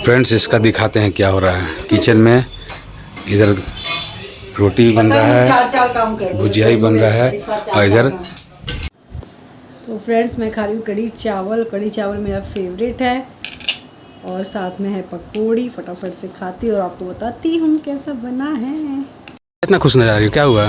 Friends इसका दिखाते हैं क्या हो रहा है किचन में। इधर रोटी बन रहा है, भुजिया ही बन रहा है और इधर तो फ्रेंड्स मैं खा रही हूँ कढ़ी चावल। कढ़ी चावल मेरा फेवरेट है और साथ में है पकौड़ी। फटाफट से खाती और आपको बताती हूँ कैसा बना है। इतना खुश नजर आ रही हो, क्या हुआ?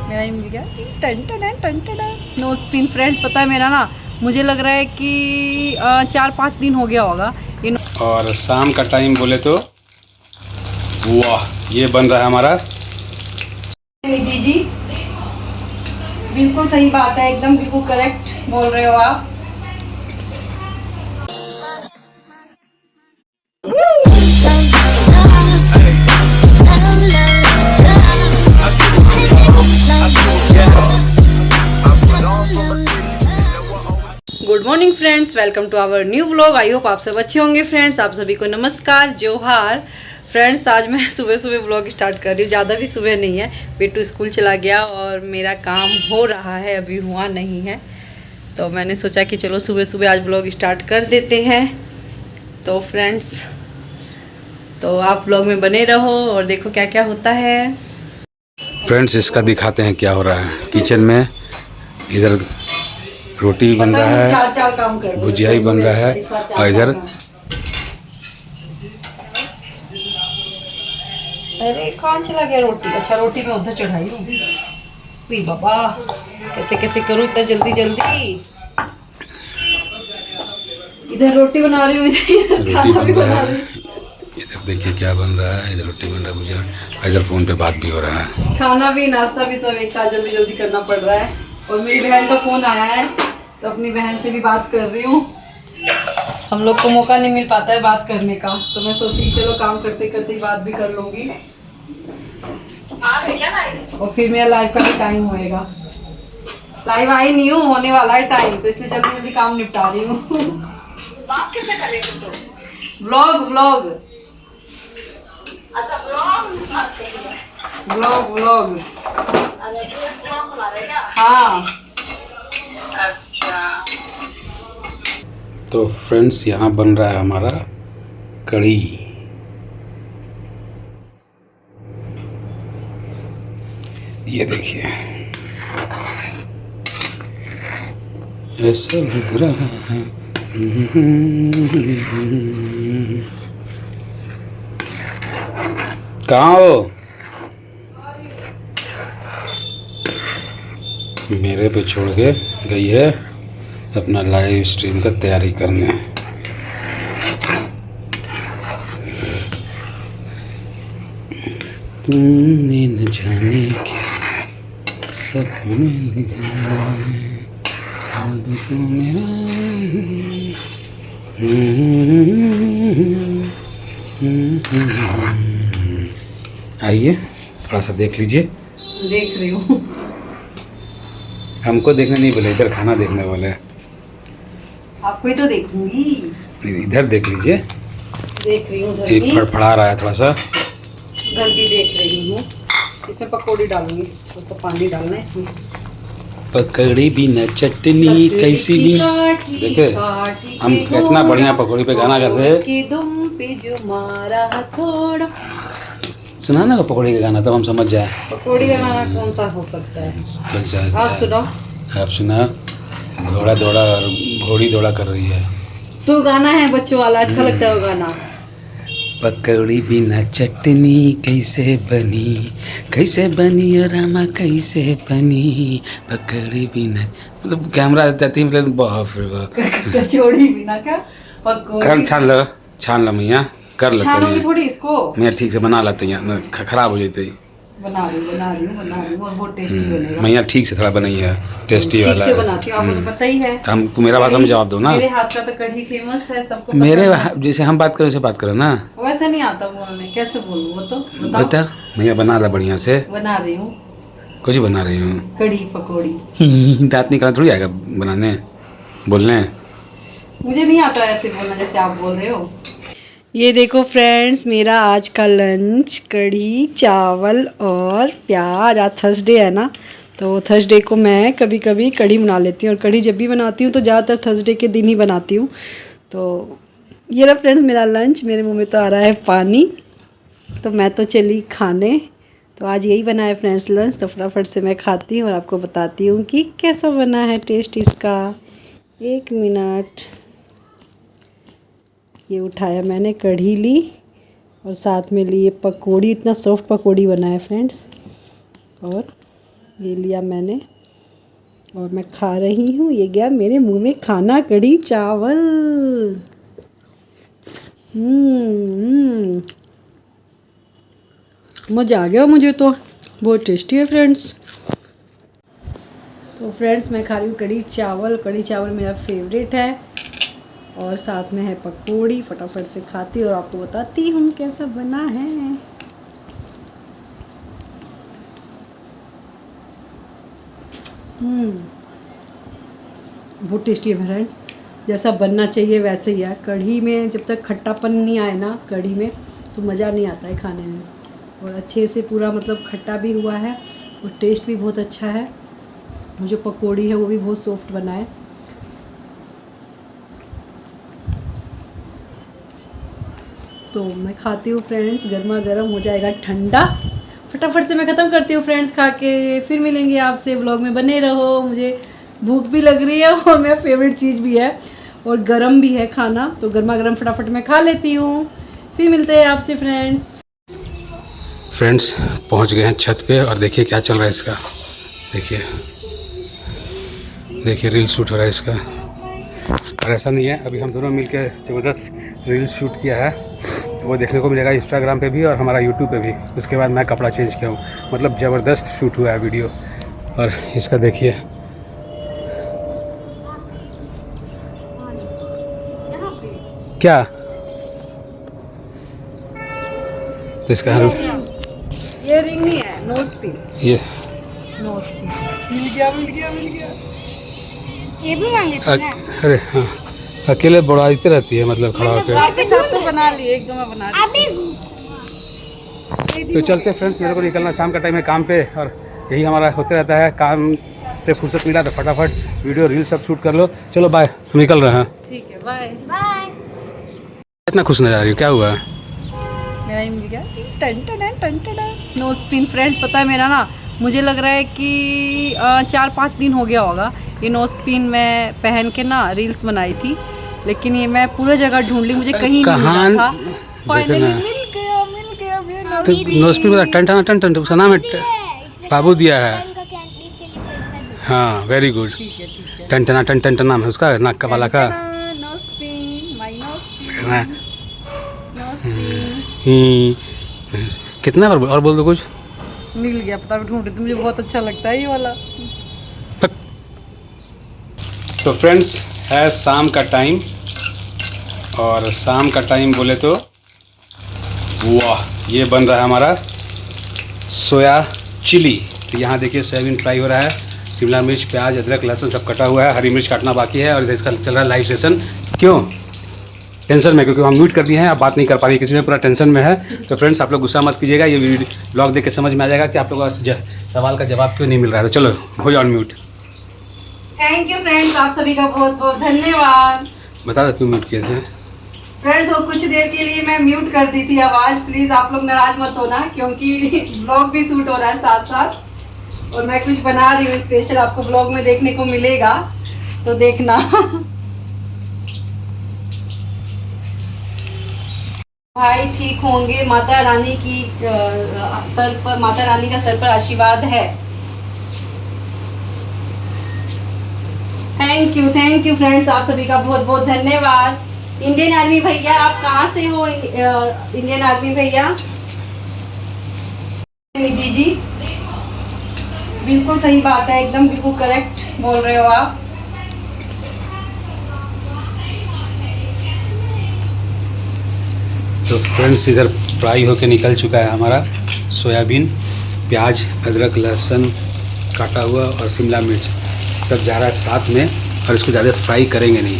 मेरा ये मिल गया टन टन टन टन नो स्पिन। फ्रेंड्स पता है मेरा ना, मुझे लग रहा है कि 4-5 दिन हो गया होगा ये। और शाम का टाइम बोले तो वाह, ये बन रहा है हमारा। जी बिल्कुल सही बात है, एकदम बिल्कुल करेक्ट बोल रहे हो आप। Good morning friends, welcome to our new vlog. I hope आप सब अच्छे होंगे। फ्रेंड्स आप सभी को नमस्कार, जोहार। फ्रेंड्स आज मैं सुबह सुबह व्लॉग स्टार्ट कर रही हूँ। ज़्यादा भी सुबह नहीं है, बेटू स्कूल चला गया और मेरा काम हो रहा है, अभी हुआ नहीं है। तो मैंने सोचा कि चलो सुबह सुबह आज व्लॉग स्टार्ट कर देते हैं। तो फ्रेंड्स तो आप व्लॉग में बने रहो और देखो क्या क्या होता है। फ्रेंड्स इसका दिखाते हैं क्या हो रहा है किचन में। इधर रोटी बन रहा है, भुजिया ही बन रहा है और इधर अरे कौन चला गया रोटी? अच्छा रोटी मैं उधर चढ़ाई हूँ। वी बाबा कैसे कैसे करूँ इतना जल्दी जल्दी। इधर रोटी बना रही हूँ, इधर खाना भी बना रही हूँ। इधर देखिए क्या बन रहा है। इधर रोटी बन रहा है, भुजिया, इधर फोन पे बात भी हो रहा है। खाना भी नाश्ता भी सब एक साथ जल्दी जल्दी करना पड़ रहा है। और मेरी बहन का फोन आया है तो अपनी बहन से भी बात कर रही हूँ। हम लोग को मौका नहीं मिल पाता है बात करने का, तो मैं सोची कि चलो काम करते करते ही बात भी कर लूंगी और फिर मेरा लाइव का भी टाइम होएगा। लाइव आई नहीं हूँ, होने वाला है टाइम, तो इसलिए जल्दी जल्दी काम निपटा रही हूँ। व्लॉग व्लॉग व्लॉग व्लॉग हाँ। तो फ्रेंड्स यहाँ बन रहा है हमारा कढ़ी। ये देखिए ऐसा लग रहा है। कहाँ हो? मेरे पे छोड़ के गई है अपना लाइव स्ट्रीम का तैयारी करने। तुमने न जाने क्या सब आइए थोड़ा सा देख लीजिए। देख रही हूँ। हमको देखने नहीं बोले, इधर खाना देखने बोले। आपको ही तो देखूंगी। इधर देख लीजिए। देख रही हूँ, एक फड़फड़ा रहा है थोड़ा सा। उधर भी देख रही हूँ। इसमें पकौड़ी डालूंगी, थोड़ा सा पानी डालना है इसमें। पकौड़ी भी न चटनी कैसी भी। देखे हम कितना बढ़िया पकौड़ी पे गाना करते हैं। सुना ना पकौड़ी का गाना, तो हम समझ जाए पकौड़ी का गाना कौन सा हो सकता है। आप सुनाओ। आप सुना। घोड़ा दौड़ा और घोड़ी दौड़ा कर रही है। तो गाना है बच्चों वाला, अच्छा लगता है वो गाना। पकौड़ी बिना चटनी कैसे बनी और रामा कैसे बनी। पकौड़ी बिना मतलब कैमरा जाती मतलब बाप रे बाप। कचौड़ी बिना क्या पकौड़ी। छान लो मैया, कर लेते हैं थोड़ी इसको। मैं ठीक से बना लेते हैं, खराब हो जाते। बना रही हूँ और बहुत टेस्टी बनेगा। मैया ठीक से थोड़ा बनाई है, टेस्टी वाला। ठीक से बनाती हूँ, आपको तो पता ही है। हम मेरा भाषा में जवाब दो ना। मेरे हाथ का तो कढ़ी फेमस है, सबको मेरे जैसे हम बात करें वैसे बात करो ना। वैसे नहीं आता बोलने, कैसे बोलूँ वो तो बता। मैया बना ला बढ़िया से। बना रही हूँ। कुछ बना रही हूँ, कढ़ी पकौड़ी। दांत निकालना थोड़ी आएगा बनाने बोलने। मुझे नहीं आता ऐसे बोलना जैसे आप बोल रहे हो। ये देखो फ्रेंड्स, मेरा आज का लंच कढ़ी चावल और प्याज। आज थर्सडे है ना, तो थर्सडे को मैं कभी कभी कढ़ी बना लेती हूँ। और कढ़ी जब भी बनाती हूँ तो ज़्यादातर थर्सडे के दिन ही बनाती हूँ। तो ये रहा फ्रेंड्स मेरा लंच, मेरे मुंह में तो आ रहा है पानी, तो मैं तो चली खाने। तो आज यही बना है फ्रेंड्स लंच, तो फटाफट से मैं खाती हूँ और आपको बताती हूँ कि कैसा बना है टेस्ट इसका। 1 मिनट। ये उठाया मैंने, कढ़ी ली और साथ में लिए पकौड़ी, इतना सॉफ्ट पकौड़ी बना है फ्रेंड्स। और ये लिया मैंने और मैं खा रही हूँ। ये गया मेरे मुंह में खाना, कढ़ी चावल। मज़ा आ गया मुझे तो, बहुत टेस्टी है फ्रेंड्स। तो फ्रेंड्स मैं खा रही हूँ कढ़ी चावल। कढ़ी चावल मेरा फेवरेट है और साथ में है पकौड़ी। फटाफट से खाती हूँ और आपको बताती हूँ कैसा बना है। बहुत टेस्टी है फ्रेंड्स, जैसा बनना चाहिए वैसे ही है। कढ़ी में जब तक खट्टापन नहीं आए ना कढ़ी में, तो मज़ा नहीं आता है खाने में। और अच्छे से पूरा मतलब खट्टा भी हुआ है और टेस्ट भी बहुत अच्छा है। जो पकौड़ी है वो भी बहुत सॉफ्ट बना है। तो मैं खाती हूँ फ्रेंड्स, गर्मा गर्म हो जाएगा ठंडा। फटाफट से मैं ख़त्म करती हूँ फ्रेंड्स खा के, फिर मिलेंगे आपसे। ब्लॉग में बने रहो, मुझे भूख भी लग रही है और मेरा फेवरेट चीज़ भी है और गरम भी है खाना, तो गर्मा गर्म फटाफट मैं खा लेती हूँ। फिर मिलते हैं आपसे फ्रेंड्स। फ्रेंड्स पहुंच गए हैं छत पे और देखिए क्या चल रहा है इसका। देखिए देखिए रील शूट हो रहा है इसका। और ऐसा नहीं है, अभी हम दोनों मिलकर ज़बरदस्त रील्स शूट किया है, वो देखने को मिलेगा इंस्टाग्राम पे भी और हमारा यूट्यूब पे भी। उसके बाद मैं कपड़ा चेंज किया हूँ, मतलब ज़बरदस्त शूट हुआ है वीडियो। और इसका देखिए क्या, तो इसका ये रिंग नहीं है, नोज पिन। ये नोज पिन मिल गया। ये भी मांगे थे ना। अरे हाँ, अकेले बढ़ाते रहती है, मतलब खड़ा होकर। तो बना लिए, एक दो मैं बना ली। तो चलते फ्रेंड्स, मेरे को निकलना, शाम का टाइम है काम पे, और यही हमारा होते रहता है। काम से फुर्सत मिला तो फटाफट वीडियो रील सब शूट कर लो। चलो बाय, निकल रहे हैं। ठीक है, बाय बाय। इतना खुश नजर आ रही हो, क्या हुआ? मेरा ही मिल गया। टन नो स्पिन फ्रेंड्स, पता है मेरा ना, मुझे लग रहा है कि 4-5 दिन हो गया होगा ये नो स्पिन मैं पहन के ना रील्स बनाई थी, लेकिन ये मैं पूरा जगह ढूंढ ली, मुझे कहीं नहीं मिला था। फाइनली मिल गया मेरा तो नोस्पिन में टन टन टन टन उसका नाम है, बाबू दिया है। का कैंटीन के लिए पैसा दो। हाँ वेरी गुड। ठीक है। टन टन टन टन टन नाम है उसका, नाक का वाला का। No spin, my no spin, हाँ। No spin. कितना बार और बोल दो कुछ। मिल गया, पता ढूंढ रही थी, मुझे बहुत अच्छा लगता है ये वाला। तो फ्रेंड्स है शाम का टाइम, और शाम का टाइम बोले तो वाह, ये बन रहा है हमारा सोया चिली। तो यहाँ देखिए सोयाबीन फ्राई हो रहा है, शिमला मिर्च, प्याज, अदरक, लहसुन सब कटा हुआ है, हरी मिर्च काटना बाकी है। और इधर इसका चल रहा है लाइव सेशन। क्यों टेंशन में? क्योंकि हम म्यूट कर दिए हैं, आप बात नहीं कर पा रही किसी में, पूरा टेंशन में है। तो फ्रेंड्स आप लोग गुस्सा मत कीजिएगा, ये ब्लॉग देख के समझ में आ जाएगा कि आप लोगों का सवाल का जवाब क्यों नहीं मिल रहा है। तो चलो हो जाओ म्यूट। थैंक यू फ्रेंड्स, आप सभी का बहुत बहुत धन्यवाद। बता दो क्यों म्यूट किए थे? फ्रेंड्स वो कुछ देर के लिए मैं म्यूट कर दी थी आवाज़, प्लीज़ आप लोग नाराज मत होना, क्योंकि ब्लॉग भी शूट हो रहा है साथ साथ, और मैं कुछ बना रही हूँ स्पेशल, आपको ब्लॉग में देखने को मिलेगा, तो देखना। भाई ठीक होंगे, माता रानी की माता रानी का सर पर आशीर्वाद है। थैंक यू फ्रेंड्स, आप सभी का बहुत बहुत धन्यवाद। इंडियन आर्मी भैया, आप कहाँ से हो? इंडियन आर्मी भैया, निधि जी, बिल्कुल सही बात है, एकदम बिल्कुल करेक्ट बोल रहे हो आप। तो फ्रेंड्स इधर फ्राई होके निकल चुका है हमारा सोयाबीन, प्याज, अदरक, लहसुन काटा हुआ और शिमला मिर्च सब जा रहा है साथ में, और इसको ज़्यादा फ्राई करेंगे नहीं,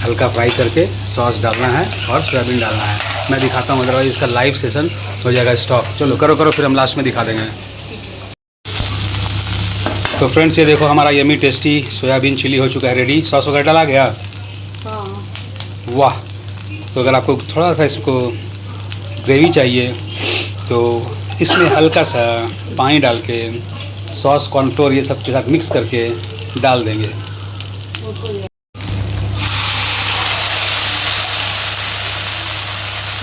हल्का फ्राई करके सॉस डालना है और सोयाबीन डालना है। मैं दिखाता हूँ, अदरवाइज इसका लाइव सेशन हो जाएगा स्टॉप। चलो करो फिर हम लास्ट में दिखा देंगे। तो फ्रेंड्स ये देखो हमारा यमी टेस्टी सोयाबीन चिली हो चुका है रेडी। सॉस वगैरह डाला गया? हाँ। वाह, तो अगर आपको थोड़ा सा इसको ग्रेवी चाहिए तो इसमें हल्का सा पानी डाल के सॉस कॉर्नफ्लोर ये सब के साथ मिक्स करके डाल देंगे।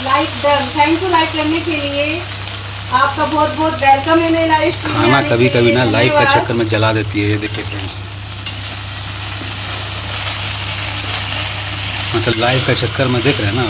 Like done, thank you like करने के लिए। आपका बहुत बहुत वेलकम है मेरे लाइव स्ट्रीम में। खाना कभी कभी ना लाइव का धन्यवाद। चक्कर में जला देती है। ये देखिए फ्रेंड्स, मतलब लाइव का चक्कर में देख रहे हैं ना।